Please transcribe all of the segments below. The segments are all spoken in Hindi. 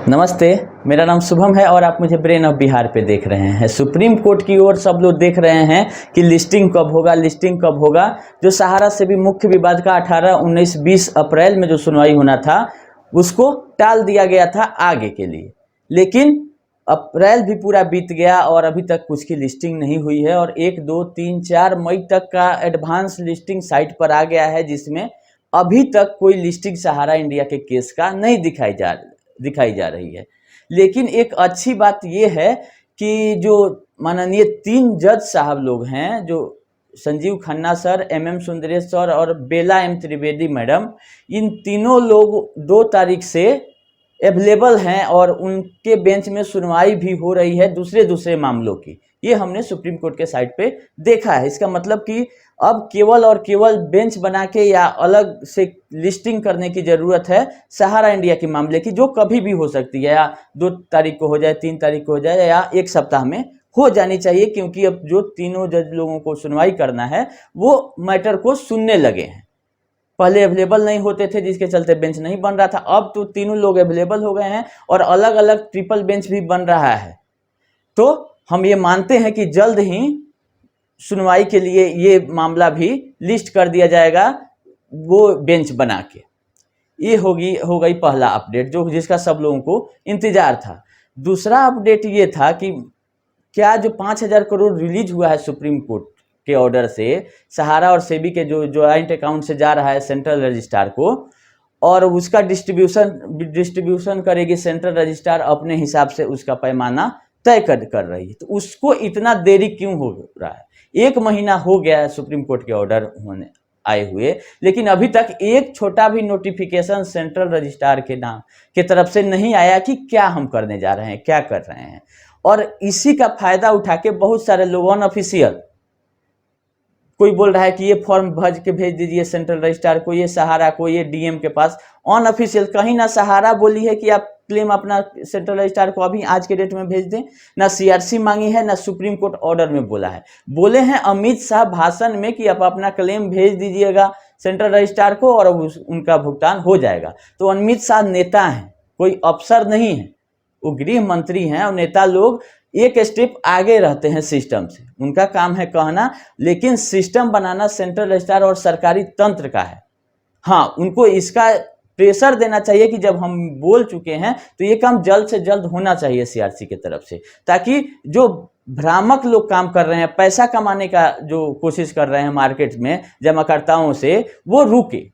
नमस्ते, मेरा नाम शुभम है और आप मुझे ब्रेन ऑफ बिहार पे देख रहे हैं। सुप्रीम कोर्ट की ओर सब लोग देख रहे हैं कि लिस्टिंग कब होगा, लिस्टिंग कब होगा। जो सहारा से भी मुख्य विवाद का 18, 19, 20 अप्रैल में जो सुनवाई होना था उसको टाल दिया गया था आगे के लिए। लेकिन अप्रैल भी पूरा बीत गया और अभी तक कुछ की लिस्टिंग नहीं हुई है और 1, 2, 3, 4 मई तक का एडवांस लिस्टिंग साइट पर आ गया है, जिसमें अभी तक कोई लिस्टिंग सहारा इंडिया के केस का नहीं दिखाई जा रही है। लेकिन एक अच्छी बात यह है कि जो माननीय 3 जज साहब लोग हैं, जो Sanjiv Khanna sir, MM Sundaresh sir और बेला M त्रिवेदी मैडम, इन तीनों लोग 2 तारीख से अवेलेबल हैं और उनके बेंच में सुनवाई भी हो रही है दूसरे मामलों की। ये हमने सुप्रीम कोर्ट के साइट पे देखा है। इसका मतलब कि अब केवल और केवल बेंच बना के या अलग से लिस्टिंग करने की जरूरत है सहारा इंडिया के मामले की, जो कभी भी हो सकती है, या 2 तारीख को हो जाए, 3 तारीख को हो जाए, या 1 सप्ताह में हो जानी चाहिए, क्योंकि अब जो तीनों जज लोगों को सुनवाई करना है वो मैटर को सुनने लगे हैं। पहले अवेलेबल नहीं होते थे, जिसके चलते बेंच नहीं बन रहा था। अब तो तीनों लोग अवेलेबल हो गए हैं और अलग अलग ट्रिपल बेंच भी बन रहा है। तो हम ये मानते हैं कि जल्द ही सुनवाई के लिए ये मामला भी लिस्ट कर दिया जाएगा, वो बेंच बना के। ये हो गई पहला अपडेट जिसका सब लोगों को इंतजार था। दूसरा अपडेट ये था कि क्या जो 5,000 करोड़ रिलीज हुआ है सुप्रीम कोर्ट के ऑर्डर से सहारा और सेबी के जो ज्वाइंट अकाउंट से जा रहा है सेंट्रल रजिस्ट्रार को, और उसका डिस्ट्रीब्यूशन करेगी सेंट्रल रजिस्ट्रार अपने हिसाब से, उसका पैमाना तय कर रही है, तो उसको इतना देरी क्यों हो रहा है? 1 महीना हो गया है सुप्रीम कोर्ट के ऑर्डर आए हुए, लेकिन अभी तक एक छोटा भी नोटिफिकेशन सेंट्रल रजिस्ट्रार के नाम के तरफ से नहीं आया कि क्या हम करने जा रहे हैं, क्या कर रहे हैं। और इसी का फायदा उठा के बहुत सारे लोग अनऑफिशियल, कोई बोल रहा है कि ये फॉर्म भर के भेज दीजिए सेंट्रल रजिस्ट्रार को, ये सहारा को, ये DM के पास। अनऑफिशियल कहीं ना सहारा बोली है कि आप क्लेम अपना सेंट्रल रजिस्ट्रार को अभी आज के डेट में भेज दें, ना CRC मांगी है, ना सुप्रीम कोर्ट ऑर्डर में बोला है। बोले हैं अमित शाह भाषण में कि आप अपना क्लेम भेज दीजिएगा सेंट्रल रजिस्ट्रार को और उनका भुगतान हो जाएगा। तो अमित शाह नेता हैं, कोई अफसर नहीं है, वो गृह मंत्री हैं। और नेता लोग एक स्टेप आगे रहते हैं सिस्टम से, उनका काम है कहना, लेकिन सिस्टम बनाना सेंट्रल रजिस्ट्रार और सरकारी तंत्र का है। हाँ, उनको इसका प्रेशर देना चाहिए कि जब हम बोल चुके हैं तो ये काम जल्द से जल्द होना चाहिए CRC की तरफ से, ताकि जो भ्रामक लोग काम कर रहे हैं, पैसा कमाने का जो कोशिश कर रहे हैं मार्केट में जमाकर्ताओं से, वो रुके।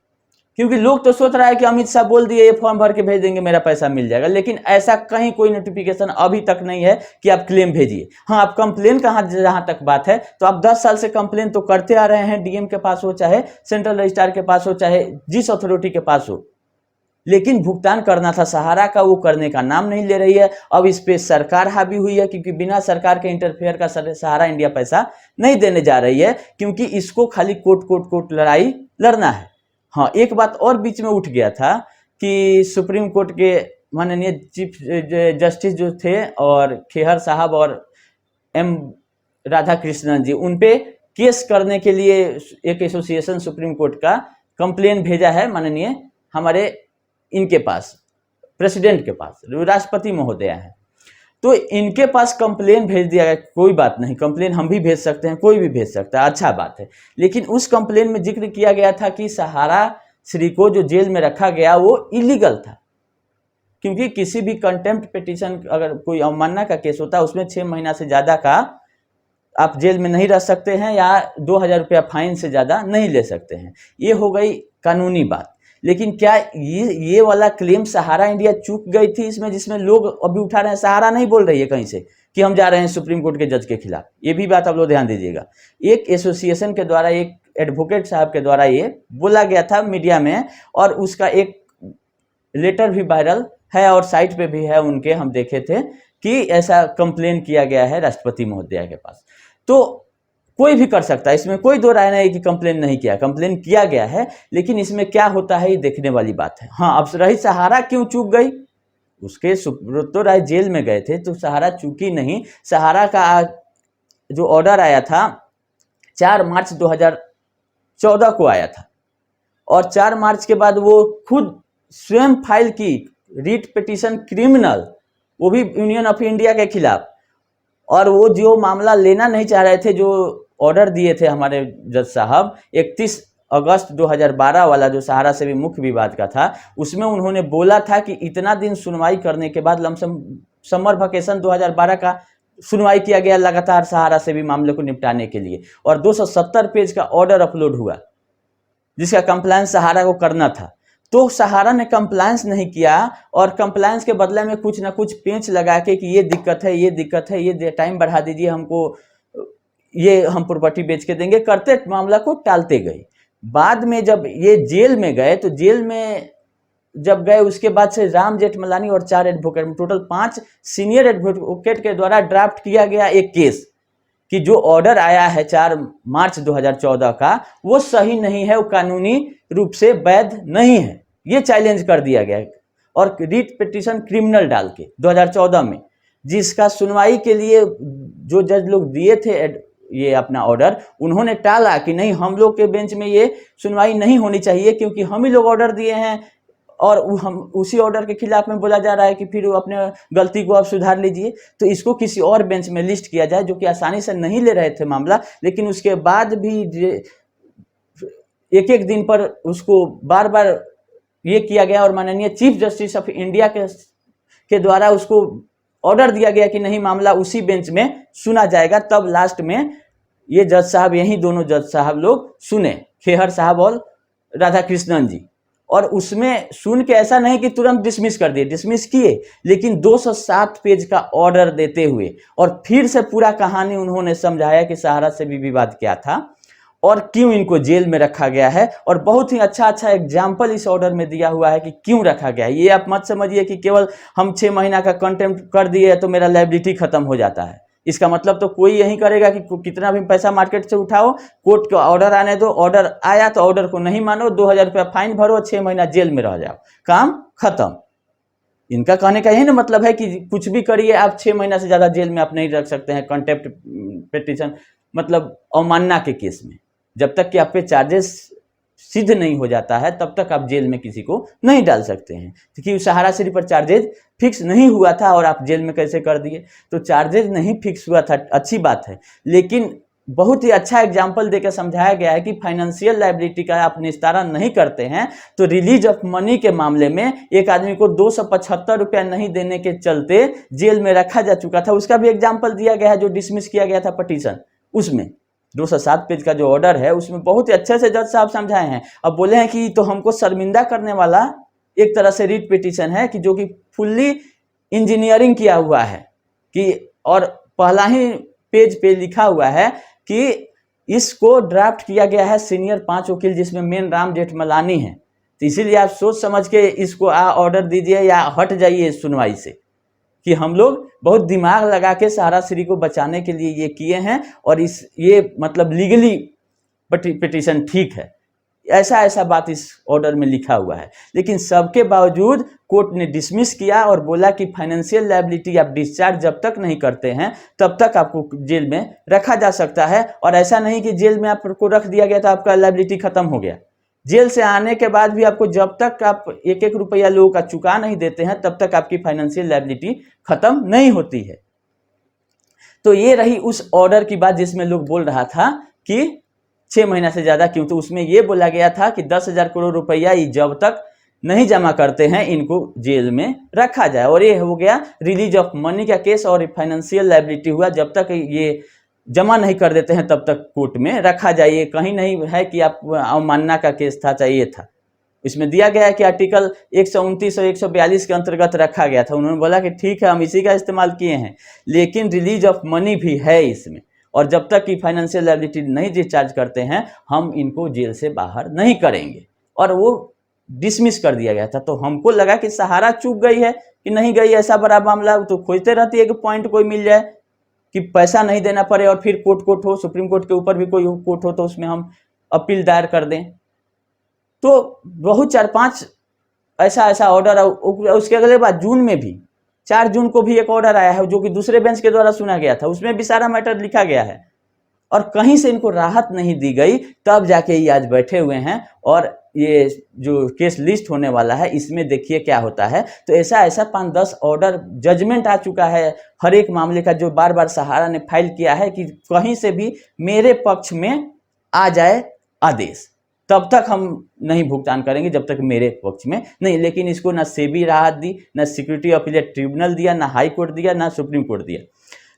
क्योंकि लोग तो सोच रहा है कि अमित शाह बोल दिए ये फॉर्म भर के भेज देंगे, मेरा पैसा मिल जाएगा, लेकिन ऐसा कहीं कोई नोटिफिकेशन अभी तक नहीं है कि आप क्लेम भेजिए। हाँ, आप कंप्लेन जहां तक बात है, तो आप 10 साल से कंप्लेन तो करते आ रहे हैं, DM के पास हो, चाहे सेंट्रल रजिस्ट्रार के पास हो, चाहे जिस अथॉरिटी के पास हो, लेकिन भुगतान करना था सहारा का, वो करने का नाम नहीं ले रही है। अब इस पे सरकार हावी हुई है, क्योंकि बिना सरकार के इंटरफेयर का सहारा इंडिया पैसा नहीं देने जा रही है, क्योंकि इसको खाली कोर्ट लड़ाई लड़ना है। हाँ, एक बात और बीच में उठ गया था कि सुप्रीम कोर्ट के माननीय चीफ जस्टिस जो थे, और खेहर साहब और M राधाकृष्णन जी, उन पे केस करने के लिए एक एसोसिएशन सुप्रीम कोर्ट का कंप्लेन भेजा है माननीय हमारे इनके पास, प्रेसिडेंट के पास, राष्ट्रपति महोदय हैं। तो इनके पास कंप्लेन भेज दिया गया। कोई बात नहीं, कंप्लेन हम भी भेज सकते हैं, कोई भी भेज सकता है, अच्छा बात है। लेकिन उस कंप्लेन में जिक्र किया गया था कि सहारा श्री को जो जेल में रखा गया वो इलीगल था, क्योंकि किसी भी कंटेम्प्ट पिटीशन, अगर कोई अवमानना का केस होता है, उसमें 6 महीना से ज्यादा का आप जेल में नहीं रह सकते हैं, या 2,000 रुपया फाइन से ज्यादा नहीं ले सकते हैं। ये हो गई कानूनी बात। लेकिन क्या ये वाला क्लेम सहारा इंडिया चूक गई थी इसमें, जिसमें लोग अभी उठा रहे हैं? सहारा नहीं बोल रही है कहीं से कि हम जा रहे हैं सुप्रीम कोर्ट के जज के खिलाफ। ये भी बात आप लोग ध्यान दीजिएगा। एक एसोसिएशन के द्वारा, एक एडवोकेट साहब के द्वारा ये बोला गया था मीडिया में, और उसका एक लेटर भी वायरल है और साइट पे भी है उनके, हम देखे थे कि ऐसा कंप्लेन किया गया है राष्ट्रपति महोदय के पास। तो कोई भी कर सकता है, इसमें कोई दो राय नहीं कि कंप्लेन नहीं किया, कंप्लेन किया गया है, लेकिन इसमें क्या होता है ये देखने वाली बात है। हाँ, अब रही सहारा क्यों चूक गई, उसके सुब्रतो राय जेल में गए थे, तो सहारा चूकी नहीं। सहारा का जो ऑर्डर आया था 4 मार्च 2014 को आया था, और 4 मार्च के बाद वो खुद स्वयं फाइल की रीट पिटीशन क्रिमिनल, वो भी यूनियन ऑफ इंडिया के खिलाफ। और वो जो मामला लेना नहीं चाह रहे थे, जो ऑर्डर दिए थे हमारे जज साहब 31 अगस्त 2012 वाला, जो सहारा से भी मुख्य विवाद का था, उसमें उन्होंने बोला था कि इतना दिन सुनवाई करने के बाद लमसम समर वेकेशन 2012 का सुनवाई किया गया लगातार सहारा से भी मामले को निपटाने के लिए, और 270 पेज का ऑर्डर अपलोड हुआ जिसका कंप्लायंस सहारा को करना था। तो सहारा ने कंप्लायंस नहीं किया और कंप्लायंस के बदले में कुछ ना कुछ पेंच लगा के कि ये दिक्कत है, ये दिक्कत है, ये टाइम बढ़ा दीजिए हमको, ये हम प्रॉपर्टी बेच के देंगे, करते मामला को टालते गए। बाद में जब ये जेल में गए, तो जेल में जब गए उसके बाद से राम जेठमलानी और 4 एडवोकेट, टोटल 5 सीनियर एडवोकेट के द्वारा ड्राफ्ट किया गया एक केस कि जो ऑर्डर आया है 4 मार्च 2014 का, वो सही नहीं है, वो कानूनी रूप से वैध नहीं है, ये चैलेंज कर दिया गया और रीट पिटीशन क्रिमिनल डाल के 2014 में, जिसका सुनवाई के लिए जो जज लोग दिए थे ये अपना ऑर्डर, उन्होंने टाला कि नहीं, हम लोग के बेंच में ये सुनवाई नहीं होनी चाहिए क्योंकि हम ही लोग ऑर्डर दिए हैं और हम उसी ऑर्डर के खिलाफ में बोला जा रहा है कि फिर अपने गलती को आप सुधार लीजिए, तो इसको किसी और बेंच में लिस्ट किया जाए, जो कि आसानी से नहीं ले रहे थे मामला। लेकिन उसके बाद भी एक एक दिन पर उसको बार बार ये किया गया और माननीय चीफ जस्टिस ऑफ इंडिया के द्वारा उसको ऑर्डर दिया गया कि नहीं, मामला उसी बेंच में सुना जाएगा। तब लास्ट में ये जज साहब, यही दोनों जज साहब लोग सुने, खेहर साहब और राधा कृष्णन जी, और उसमें सुन के ऐसा नहीं कि तुरंत डिसमिस कर दिए, डिसमिस किए, लेकिन 207 पेज का ऑर्डर देते हुए और फिर से पूरा कहानी उन्होंने समझाया कि सहारा से भी विवाद क्या था और क्यों इनको जेल में रखा गया है, और बहुत ही अच्छा एग्जाम्पल इस ऑर्डर में दिया हुआ है कि क्यों रखा गया है। ये आप मत समझिए कि केवल हम 6 महीना का कंटेम्प्ट कर दिए तो मेरा लायबिलिटी खत्म हो जाता है। इसका मतलब तो कोई यही करेगा कि कितना भी पैसा मार्केट से उठाओ, कोर्ट का ऑर्डर आने दो, ऑर्डर आया तो ऑर्डर को नहीं मानो, 2000 रुपया फाइन भरो, 6 महीना जेल में रह जाओ, काम खत्म। इनका कहने का यही ना मतलब है कि कुछ भी करिए, आप 6 महीना से ज्यादा जेल में आप नहीं रख सकते हैं कंटेम्प्ट पिटीशन, मतलब अवमानना के केस में। जब तक कि आप पे चार्जेस सिद्ध नहीं हो जाता है तब तक आप जेल में किसी को नहीं डाल सकते हैं, क्योंकि सहारा सिर्फ पर चार्जेज फिक्स नहीं हुआ था और आप जेल में कैसे कर दिए। तो चार्जेज नहीं फिक्स हुआ था, अच्छी बात है, लेकिन बहुत ही अच्छा एग्जाम्पल देकर समझाया गया है कि फाइनेंशियल लायबिलिटी का आप निस्तारण नहीं करते हैं तो रिलीज ऑफ मनी के मामले में एक आदमी को 275 रुपया नहीं देने के चलते जेल में रखा जा चुका था। उसका भी एग्जाम्पल दिया गया है जो डिसमिस किया गया था पटिशन, उसमें 207 पेज का जो ऑर्डर है उसमें बहुत ही अच्छे से जज साहब समझाए हैं। अब बोले हैं कि तो हमको शर्मिंदा करने वाला एक तरह से रीट पिटीशन है कि जो कि फुल्ली इंजीनियरिंग किया हुआ है कि, और पहला ही पेज पे लिखा हुआ है कि इसको ड्राफ्ट किया गया है सीनियर 5 वकील जिसमें मेन राम जेठमलानी है, तो इसीलिए आप सोच समझ के इसको ऑर्डर दीजिए या हट जाइए इस सुनवाई से, कि हम लोग बहुत दिमाग लगा के सहारा श्री को बचाने के लिए ये किए हैं और ये मतलब लीगली पिटीशन ठीक है, ऐसा बात इस ऑर्डर में लिखा हुआ है। लेकिन सबके बावजूद कोर्ट ने डिसमिस किया और बोला कि फाइनेंशियल लायबिलिटी आप डिस्चार्ज जब तक नहीं करते हैं तब तक आपको जेल में रखा जा सकता है, और ऐसा नहीं कि जेल में आपको रख दिया गया तो आपका लायबिलिटी खत्म हो गया। जेल से आने के बाद भी आपको जब तक आप 1-1 रुपया लोगों का चुका नहीं देते हैं तब तक आपकी फाइनेंशियल लायबिलिटी खत्म नहीं होती है। तो ये रही उस ऑर्डर की बात जिसमें लोग बोल रहा था कि 6 महीना से ज्यादा क्यों, तो उसमें यह बोला गया था कि 10,000 करोड़ रुपया जब तक नहीं जमा करते हैं इनको जेल में रखा जाए, और ये हो गया रिलीज ऑफ मनी का केस, और फाइनेंशियल लायबिलिटी हुआ जब तक ये जमा नहीं कर देते हैं तब तक कोर्ट में रखा जाइए। कहीं नहीं है कि आप अवमानना का केस था चाहिए था, इसमें दिया गया है कि आर्टिकल 129 और 142 के अंतर्गत रखा गया था। उन्होंने बोला कि ठीक है हम इसी का इस्तेमाल किए हैं, लेकिन रिलीज ऑफ मनी भी है इसमें, और जब तक कि फाइनेंशियल लायबिलिटी नहीं डिस्चार्ज करते हैं हम इनको जेल से बाहर नहीं करेंगे, और वो डिसमिस कर दिया गया था। तो हमको लगा कि सहारा चूक गई है कि नहीं गई, ऐसा बड़ा मामला तो खोजते रहती है कि पॉइंट कोई मिल जाए कि पैसा नहीं देना पड़े और फिर कोर्ट हो, सुप्रीम कोर्ट के ऊपर भी कोई कोर्ट हो तो उसमें हम अपील दायर कर दें। तो बहुत 4-5 ऐसा ऑर्डर, उसके अगले बाद जून में भी 4 जून को भी एक ऑर्डर आया है जो कि दूसरे बेंच के द्वारा सुना गया था, उसमें भी सारा मैटर लिखा गया है और कहीं से इनको राहत नहीं दी गई, तब जाके ये आज बैठे हुए हैं। और ये जो केस लिस्ट होने वाला है इसमें देखिए क्या होता है। तो ऐसा 5-10 ऑर्डर जजमेंट आ चुका है हर एक मामले का, जो बार बार सहारा ने फाइल किया है कि कहीं से भी मेरे पक्ष में आ जाए आदेश, तब तक हम नहीं भुगतान करेंगे जब तक मेरे पक्ष में नहीं। लेकिन इसको ना सेबी राहत दी, ना सिक्योरिटी अपीलेट ट्रिब्यूनल दिया, ना हाई कोर्ट दिया, ना सुप्रीम कोर्ट दिया।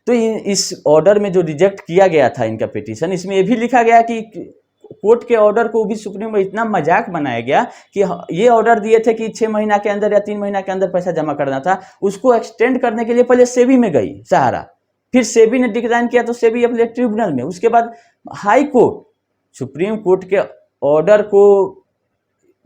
तो इस ऑर्डर में जो रिजेक्ट किया गया था इनका पिटीशन, इसमें ये भी लिखा गया कि कोर्ट के ऑर्डर को भी सुप्रीम में इतना मजाक बनाया गया कि ये ऑर्डर दिए थे कि 6 महीना के अंदर या 3 महीना के अंदर पैसा जमा करना था, उसको एक्सटेंड करने के लिए पहले सेबी में गई सहारा, फिर सेबी ने डिक्लाइन किया तो सेबी अपने ट्रिब्यूनल में, उसके बाद हाई कोर्ट, सुप्रीम कोर्ट के ऑर्डर को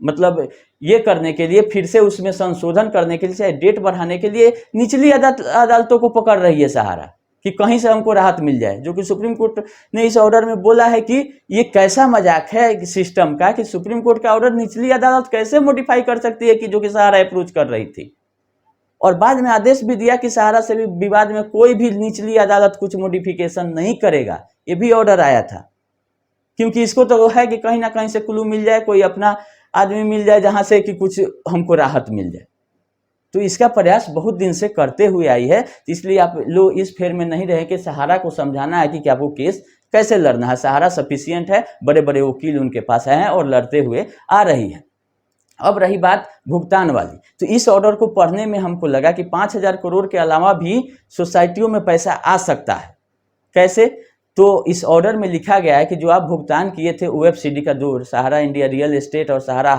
मतलब ये करने के लिए, फिर से उसमें संशोधन करने के लिए, चाहे डेट बढ़ाने के लिए निचली अदालतों को पकड़ रही है सहारा कि कहीं से हमको राहत मिल जाए। जो कि सुप्रीम कोर्ट ने इस ऑर्डर में बोला है कि ये कैसा मजाक है सिस्टम का कि सुप्रीम कोर्ट का ऑर्डर निचली अदालत कैसे मॉडिफाई कर सकती है, कि जो कि सहारा अप्रोच कर रही थी। और बाद में आदेश भी दिया कि सहारा से भी विवाद में कोई भी निचली अदालत कुछ मॉडिफिकेशन नहीं करेगा, ये भी ऑर्डर आया था। क्योंकि इसको तो है कि कहीं ना कहीं से क्लू मिल जाए, कोई अपना आदमी मिल जाए जहां से कि कुछ हमको राहत मिल जाए। तो इसका प्रयास बहुत दिन से करते हुए आई है, इसलिए आप लोग इस फेर में नहीं रहे कि सहारा को समझाना है कि आपको केस कैसे लड़ना है। सहारा सफिशियंट है, बड़े बड़े वकील उनके पास हैं और लड़ते हुए आ रही है। अब रही बात भुगतान वाली, तो इस ऑर्डर को पढ़ने में हमको लगा कि 5,000 करोड़ के अलावा भी सोसाइटियों में पैसा आ सकता है। कैसे? तो इस ऑर्डर में लिखा गया है कि जो आप भुगतान किए थे ओएफसीडी का, जो सहारा इंडिया रियल एस्टेट और सहारा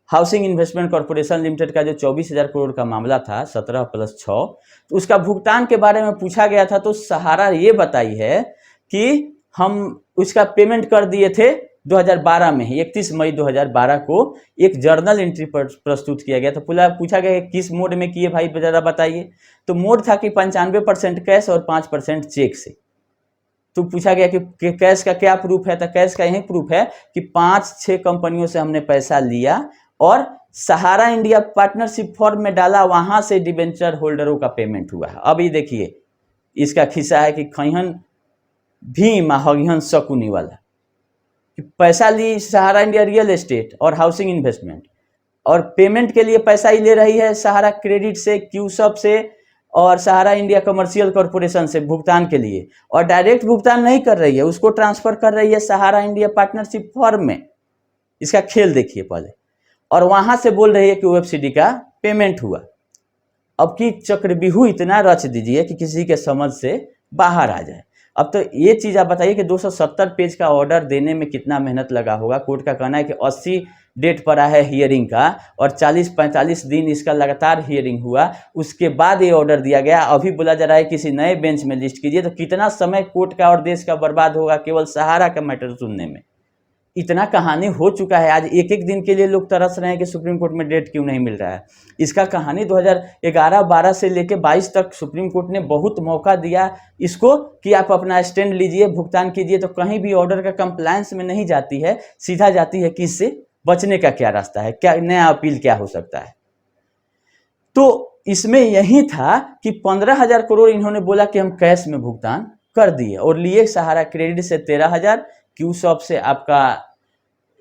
हाउसिंग इन्वेस्टमेंट कॉर्पोरेशन लिमिटेड का जो 24,000 करोड़ का मामला था 17 + 6, तो उसका भुगतान के बारे में पूछा गया था। तो सहारा ये बताई है कि हम उसका पेमेंट कर दिए थे 2012 में ही, 31 मई 2012 को एक जर्नल एंट्री प्रस्तुत किया गया। तो पूछा गया कि किस मोड में किए भाई जरा बताइए। तो मोड था कि 95% कैश और 5% चेक से। तो पूछा गया कि कैश का क्या प्रूफ है, तो कैश का यही प्रूफ है कि 5-6 कंपनियों से हमने पैसा लिया और सहारा इंडिया पार्टनरशिप फॉर्म में डाला, वहां से डिबेंचर होल्डरों का पेमेंट हुआ है। अब ये देखिए इसका खिस्सा है कि खैहन भी माहगिहन शकुनी वाला कि पैसा ली सहारा इंडिया रियल एस्टेट और हाउसिंग इन्वेस्टमेंट, और पेमेंट के लिए पैसा ही ले रही है सहारा क्रेडिट से, क्यूसब से और सहारा इंडिया कमर्शियल कॉर्पोरेशन से भुगतान के लिए, और डायरेक्ट भुगतान नहीं कर रही है, उसको ट्रांसफर कर रही है सहारा इंडिया पार्टनरशिप फॉर्म में। इसका खेल देखिए पहले, और वहां से बोल रही है कि ओएफसीडी का पेमेंट हुआ। अब की चक्रव्यूह इतना रच दीजिए कि किसी के समझ से बाहर आ जाए। अब तो ये चीज आप बताइए कि 270 पेज का ऑर्डर देने में कितना मेहनत लगा होगा। कोर्ट का कहना है कि 80 डेट पड़ा है हियरिंग का और 40-45 दिन इसका लगातार हियरिंग हुआ, उसके बाद ये ऑर्डर दिया गया। अभी बोला जा रहा है किसी नए बेंच में लिस्ट कीजिए। तो कितना समय कोर्ट का और देश का बर्बाद होगा केवल सहारा का मैटर सुनने में। इतना कहानी हो चुका है, आज एक एक दिन के लिए लोग तरस रहे हैं कि सुप्रीम कोर्ट में डेट क्यों नहीं मिल रहा है। इसका कहानी 2011-12 से लेके 22 तक सुप्रीम कोर्ट ने बहुत मौका दिया इसको कि आप अपना स्टैंड लीजिए, भुगतान कीजिए, तो कहीं भी ऑर्डर का कंप्लायंस में नहीं जाती है, सीधा जाती है किससे, बचने का क्या रास्ता है, क्या नया अपील क्या हो सकता है। तो इसमें यही था कि 15,000 करोड़ इन्होंने बोला कि हम कैश में भुगतान कर दिए और लिए सहारा क्रेडिट से 13,000, क्यूसॉप से आपका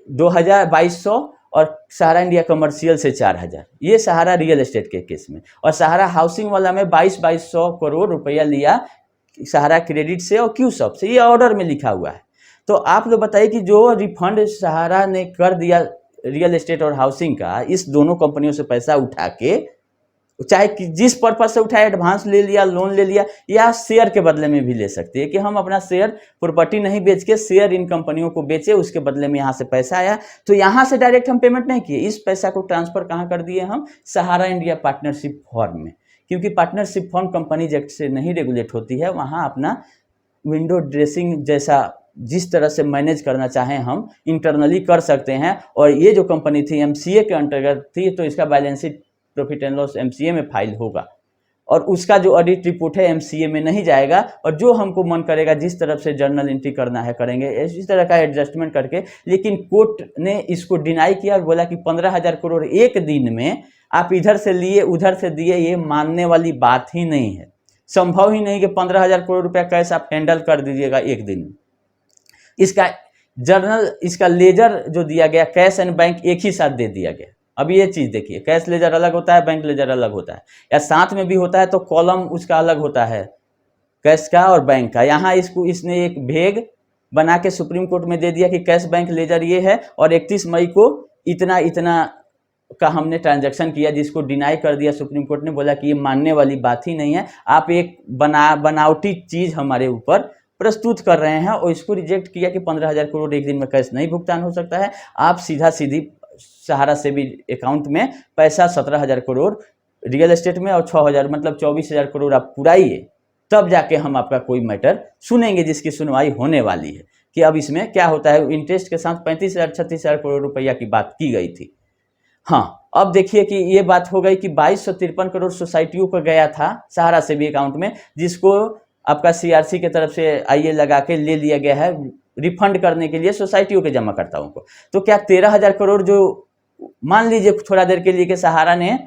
2,200 और सहारा इंडिया कमर्शियल से 4,000, ये सहारा रियल एस्टेट के केस में। और सहारा हाउसिंग वाला में 2200 करोड़ रुपया लिया सहारा क्रेडिट से और क्यूसॉप से, ये ऑर्डर में लिखा हुआ है। तो आप लोग बताइए कि जो रिफंड सहारा ने कर दिया रियल एस्टेट और हाउसिंग का, इस दोनों कंपनियों से पैसा उठा के, चाहे जिस पर्पज से उठाए, एडवांस ले लिया, लोन ले लिया, या शेयर के बदले में भी ले सकते हैं कि हम अपना शेयर, प्रॉपर्टी नहीं बेच के शेयर इन कंपनियों को बेचे, उसके बदले में यहाँ से पैसा आया, तो यहाँ से डायरेक्ट हम पेमेंट नहीं किए, इस पैसा को ट्रांसफर कहाँ कर दिए हम, सहारा इंडिया पार्टनरशिप फॉर्म में। क्योंकि पार्टनरशिप फॉर्म कंपनीज एक्ट से नहीं रेगुलेट होती है, वहाँ अपना विंडो ड्रेसिंग जैसा जिस तरह से मैनेज करना चाहें हम इंटरनली कर सकते हैं। और ये जो कंपनी थी एमसीए के अंतर्गत थी, तो इसका balance sheet profit and loss MCA में फाइल होगा और उसका जो ऑडिट रिपोर्ट है एमसीए में नहीं जाएगा। और जो हमको मन करेगा जिस तरफ से जर्नल एंट्री करना है करेंगे, इस तरह का एडजस्टमेंट करके। लेकिन कोर्ट ने इसको डिनाई किया और बोला कि 15,000 करोड़ एक दिन में आप इधर से लिए उधर से दिए, ये मानने वाली बात ही नहीं है। संभव ही नहीं कि 15,000 करोड़ रुपया कैश आप हैंडल कर दीजिएगा एक दिन में। इसका जर्नल, इसका लेजर जो दिया गया, कैश एंड बैंक एक ही साथ दे दिया गया। अब ये चीज़ देखिए, कैश लेजर अलग होता है, बैंक लेजर अलग होता है, या साथ में भी होता है तो कॉलम उसका अलग होता है, कैश का और बैंक का। यहाँ इसने एक भेग बना के सुप्रीम कोर्ट में दे दिया कि कैश बैंक लेजर ये है, और 31 मई को इतना इतना का हमने ट्रांजैक्शन किया, जिसको डिनाई कर दिया सुप्रीम कोर्ट ने, बोला कि ये मानने वाली बात ही नहीं है, आप एक बनावटी चीज़ हमारे ऊपर प्रस्तुत कर रहे हैं, और इसको रिजेक्ट किया कि 15,000 करोड़ एक दिन में कैश नहीं भुगतान हो सकता है, आप सीधा सीधी सहारा से भी अकाउंट में पैसा 17,000 करोड़ रियल एस्टेट में और 6,000 मतलब 24,000 करोड़ आप पुराइए, तब जाके हम आपका कोई मैटर सुनेंगे, जिसकी सुनवाई होने वाली है कि अब इसमें क्या होता है। इंटरेस्ट के साथ 35,000 36,000 करोड़ रुपया की बात की गई थी। हाँ, अब देखिए कि ये बात हो गई कि 2253 करोड़ सोसाइटियों को गया था सहारा से भी अकाउंट में, जिसको आपका सीआरसी के तरफ से आईए लगा के ले लिया गया है रिफंड करने के लिए सोसाइटियों के जमाकर्ताओं को। तो क्या 13,000 करोड़ जो मान लीजिए थोड़ा देर के लिए कि सहारा ने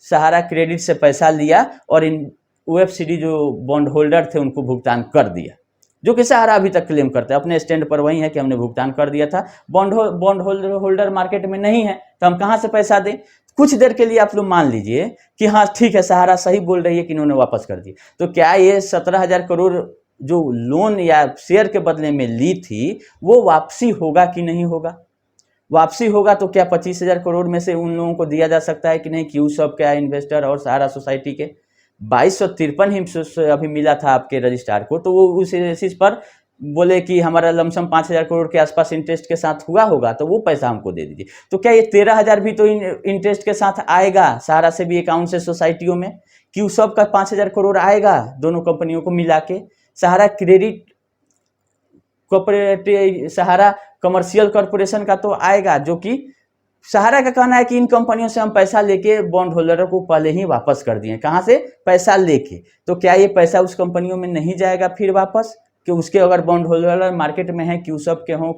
सहारा क्रेडिट से पैसा लिया और इन ओएफसीडी जो बॉन्ड होल्डर थे उनको भुगतान कर दिया, जो कि सहारा अभी तक क्लेम करता है, अपने स्टैंड पर वही है कि हमने भुगतान कर दिया था, बॉन्ड होल्डर मार्केट में नहीं है तो हम कहाँ से पैसा दें। कुछ देर के लिए आप लोग मान लीजिए कि हाँ ठीक है, सहारा सही बोल रही है कि इन्होंने वापस कर दी, तो क्या ये 17,000 करोड़ जो लोन या शेयर के बदले में ली थी वो वापसी होगा कि नहीं होगा। वापसी होगा तो क्या 25,000 करोड़ में से उन लोगों को दिया जा सकता है कि नहीं, क्यू सब क्या इन्वेस्टर और सहारा सोसाइटी के 2253 ही अभी मिला था आपके रजिस्ट्रार को, तो वो उस बेसिस पर बोले कि हमारा लमसम 5,000 करोड़ के आसपास इंटरेस्ट के साथ हुआ होगा, तो वो पैसा हमको दे दीजिए। तो क्या ये 13,000 भी तो इंटरेस्ट के साथ आएगा सहारा से भी अकाउंट से सोसाइटियों में, क्यू सब का 5,000 करोड़ आएगा दोनों कंपनियों को मिला के, सहारा क्रेडिट कॉर्पोरेटिव सहारा कमर्शियल कॉर्पोरेशन का तो आएगा, जो कि सहारा का कहना है कि इन कंपनियों से हम पैसा लेके बॉन्ड होल्डरों को पहले ही वापस कर दिए। कहाँ से पैसा लेके, तो क्या ये पैसा उस कंपनियों में नहीं जाएगा फिर वापस, कि उसके अगर बॉन्ड होल्डर मार्केट में है, क्यू सब के हों,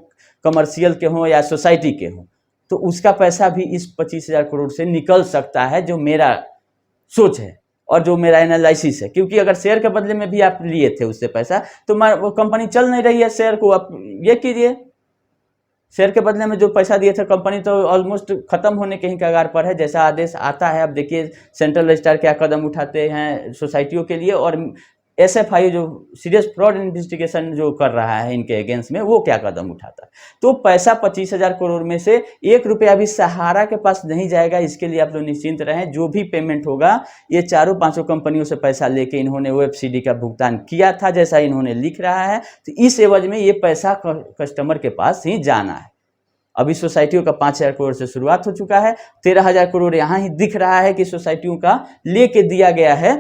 कमर्शियल के हों या सोसाइटी के हों, तो उसका पैसा भी इस 25,000 करोड़ से निकल सकता है, जो मेरा सोच है और जो मेरा एनालिसिस है। क्योंकि अगर शेयर के बदले में भी आप लिए थे उससे पैसा, तो वो कंपनी चल नहीं रही है, शेयर को आप ये कीजिए, शेयर के बदले में जो पैसा दिए थे कंपनी तो ऑलमोस्ट खत्म होने के ही कगार पर है, जैसा आदेश आता है। अब देखिए सेंट्रल रजिस्ट्रार क्या कदम उठाते हैं सोसाइटियों के लिए, और एसएफआई जो सीरियस फ्रॉड इन्वेस्टिगेशन जो कर रहा है इनके अगेंस्ट में, वो क्या कदम उठाता है। तो पैसा 25,000 करोड़ में से 1 रुपया भी सहारा के पास नहीं जाएगा, इसके लिए आप लोग निश्चिंत रहें। जो भी पेमेंट होगा ये चारों पांचों कंपनियों से पैसा लेके इन्होंने ओएफसीडी का भुगतान किया था, जैसा इन्होंने लिख रहा है, तो इस एवज में ये पैसा कस्टमर के पास ही जाना है। अभी सोसाइटियों का 5,000 करोड़ से शुरुआत हो चुका है, 13,000 करोड़ यहाँ ही दिख रहा है कि सोसाइटियों का लेके दिया गया है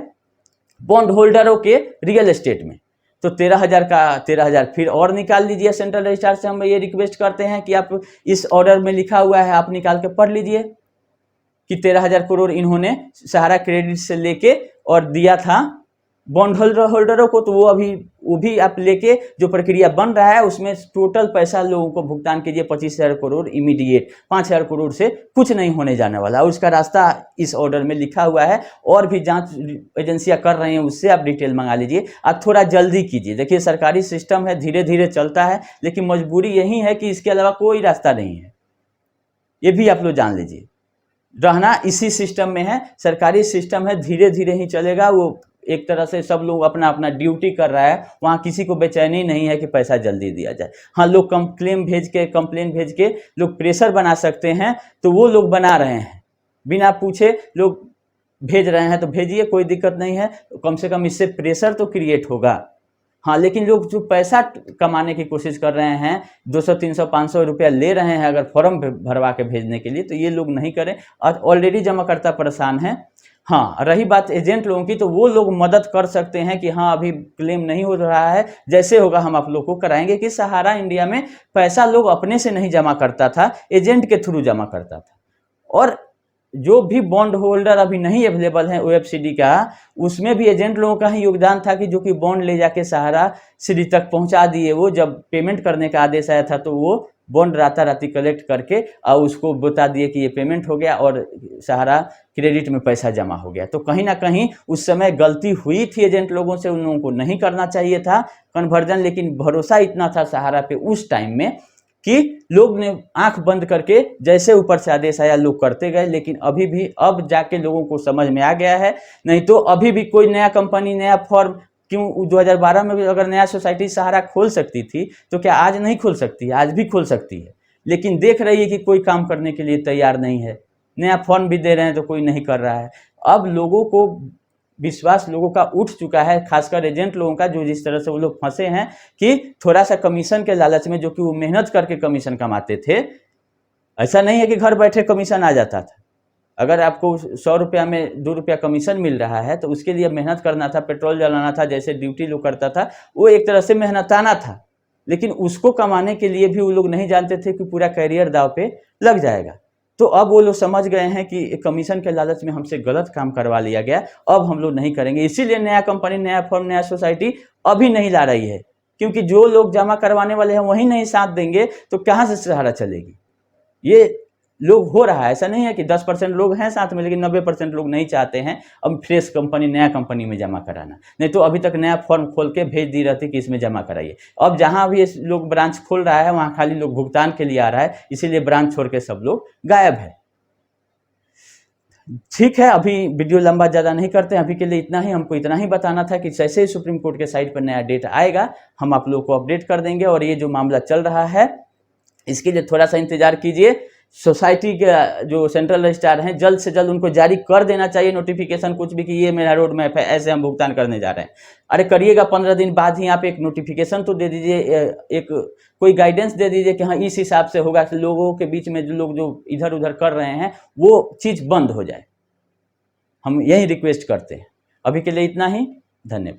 बॉन्ड होल्डरों के रियल एस्टेट में। तो 13,000 का 13,000 फिर और निकाल लीजिए। सेंट्रल रजिस्ट्रार से हम ये रिक्वेस्ट करते हैं कि आप इस ऑर्डर में लिखा हुआ है, आप निकाल के पढ़ लीजिए कि 13,000 करोड़ इन्होंने सहारा क्रेडिट से लेके और दिया था बॉन्ड होल्डरों को, तो वो भी आप लेके जो प्रक्रिया बन रहा है उसमें टोटल पैसा लोगों को भुगतान कीजिए 25,000 करोड़ इमीडिएट। 5,000 करोड़ से कुछ नहीं होने जाने वाला, और उसका रास्ता इस ऑर्डर में लिखा हुआ है। और भी जांच एजेंसियां कर रही हैं, उससे आप डिटेल मंगा लीजिए। आप थोड़ा जल्दी कीजिए। देखिए सरकारी सिस्टम है, धीरे धीरे चलता है, लेकिन मजबूरी यही है कि इसके अलावा कोई रास्ता नहीं है, ये भी आप लोग जान लीजिए। रहना इसी सिस्टम में है, सरकारी सिस्टम है, धीरे धीरे ही चलेगा। वो एक तरह से सब लोग अपना अपना ड्यूटी कर रहा है, वहाँ किसी को बेचैनी नहीं है कि पैसा जल्दी दिया जाए। हाँ, लोग कंप्लेन भेज के लोग प्रेशर बना सकते हैं, तो वो लोग बना रहे हैं, बिना पूछे लोग भेज रहे हैं, तो भेजिए, कोई दिक्कत नहीं है। कम से कम इससे प्रेशर तो क्रिएट होगा। हाँ, लेकिन लोग जो पैसा कमाने की कोशिश कर रहे हैं, 200 300 500 रुपया ले रहे हैं अगर फॉर्म भरवा के भेजने के लिए, तो ये लोग नहीं करें। और ऑलरेडी जमाकर्ता परेशान है। हाँ, रही बात एजेंट लोगों की, तो वो लोग मदद कर सकते हैं कि हाँ अभी क्लेम नहीं हो रहा है, जैसे होगा हम आप लोग को कराएंगे। कि सहारा इंडिया में पैसा लोग अपने से नहीं जमा करता था, एजेंट के थ्रू जमा करता था। और जो भी बॉन्ड होल्डर अभी नहीं अवेलेबल है ओएफसीडी का, उसमें भी एजेंट लोगों का ही योगदान था कि जो कि बॉन्ड ले जाके सहारा सीडी तक पहुंचा दिए। वो जब पेमेंट करने का आदेश आया था तो वो बॉन्ड राताराती कलेक्ट करके और उसको बता दिए कि ये पेमेंट हो गया और सहारा क्रेडिट में पैसा जमा हो गया। तो कहीं ना कहीं उस समय गलती हुई थी एजेंट लोगों से, उन लोगों को नहीं करना चाहिए था कन्वर्जन, लेकिन भरोसा इतना था सहारा पे उस टाइम में कि लोग ने आंख बंद करके जैसे ऊपर से आदेश आया लोग करते गए। लेकिन अभी भी अब जाके लोगों को समझ में आ गया है, नहीं तो अभी भी कोई नया कंपनी नया फॉर्म, क्यों 2012 में भी अगर नया सोसाइटी सहारा खोल सकती थी तो क्या आज नहीं खोल सकती है? आज भी खोल सकती है, लेकिन देख रही है कि कोई काम करने के लिए तैयार नहीं है। नया फॉर्म भी दे रहे हैं तो कोई नहीं कर रहा है। अब लोगों को विश्वास लोगों का उठ चुका है, खासकर एजेंट लोगों का, जो जिस तरह से वो लोग फंसे हैं कि थोड़ा सा कमीशन के लालच में, जो कि वो मेहनत करके कमीशन कमाते थे। ऐसा नहीं है कि घर बैठे कमीशन आ जाता था। अगर आपको 100 रुपया में 2 रुपया कमीशन मिल रहा है तो उसके लिए मेहनत करना था, पेट्रोल जलाना था, जैसे ड्यूटी लोग करता था, वो एक तरह से मेहनताना था। लेकिन उसको कमाने के लिए भी वो लोग नहीं जानते थे कि पूरा कैरियर दाव पे लग जाएगा। तो अब वो लोग समझ गए हैं कि कमीशन के लालच में हमसे गलत काम करवा लिया गया, अब हम लोग नहीं करेंगे। इसीलिए नया कंपनी, नया फर्म, नया सोसाइटी अभी नहीं ला रही है, क्योंकि जो लोग जमा करवाने वाले हैं वही नहीं साथ देंगे तो कहाँ से सहारा चलेगी। ये लोग हो रहा है, ऐसा नहीं है कि 10% लोग हैं साथ में, लेकिन 90% लोग नहीं चाहते हैं अब फ्रेश कंपनी, नया कंपनी में जमा कराना। नहीं तो अभी तक नया फॉर्म खोल के भेज दी रहती कि इसमें जमा कराइए। अब जहां भी लोग ब्रांच खोल रहा है वहां खाली लोग भुगतान के लिए आ रहा है, इसीलिए ब्रांच छोड़ के सब लोग गायब है। ठीक है, अभी वीडियो लंबा ज़्यादा नहीं करते हैं, अभी के लिए इतना ही। हमको इतना ही बताना था कि जैसे ही सुप्रीम कोर्ट के साइट पर नया डेट आएगा हम आप लोग को अपडेट कर देंगे। और ये जो मामला चल रहा है इसके लिए थोड़ा सा इंतजार कीजिए। सोसाइटी के जो सेंट्रल रजिस्ट्रार हैं जल्द से जल्द उनको जारी कर देना चाहिए नोटिफिकेशन, कुछ भी, कि ये मेरा रोड मैप है, ऐसे हम भुगतान करने जा रहे हैं। अरे करिएगा, 15 दिन बाद ही आप एक नोटिफिकेशन तो दे दीजिए, एक कोई गाइडेंस दे दीजिए कि हाँ इस हिसाब से होगा, कि लोगों के बीच में जो लोग जो इधर उधर कर रहे हैं वो चीज़ बंद हो जाए। हम यही रिक्वेस्ट करते हैं। अभी के लिए इतना ही, धन्यवाद।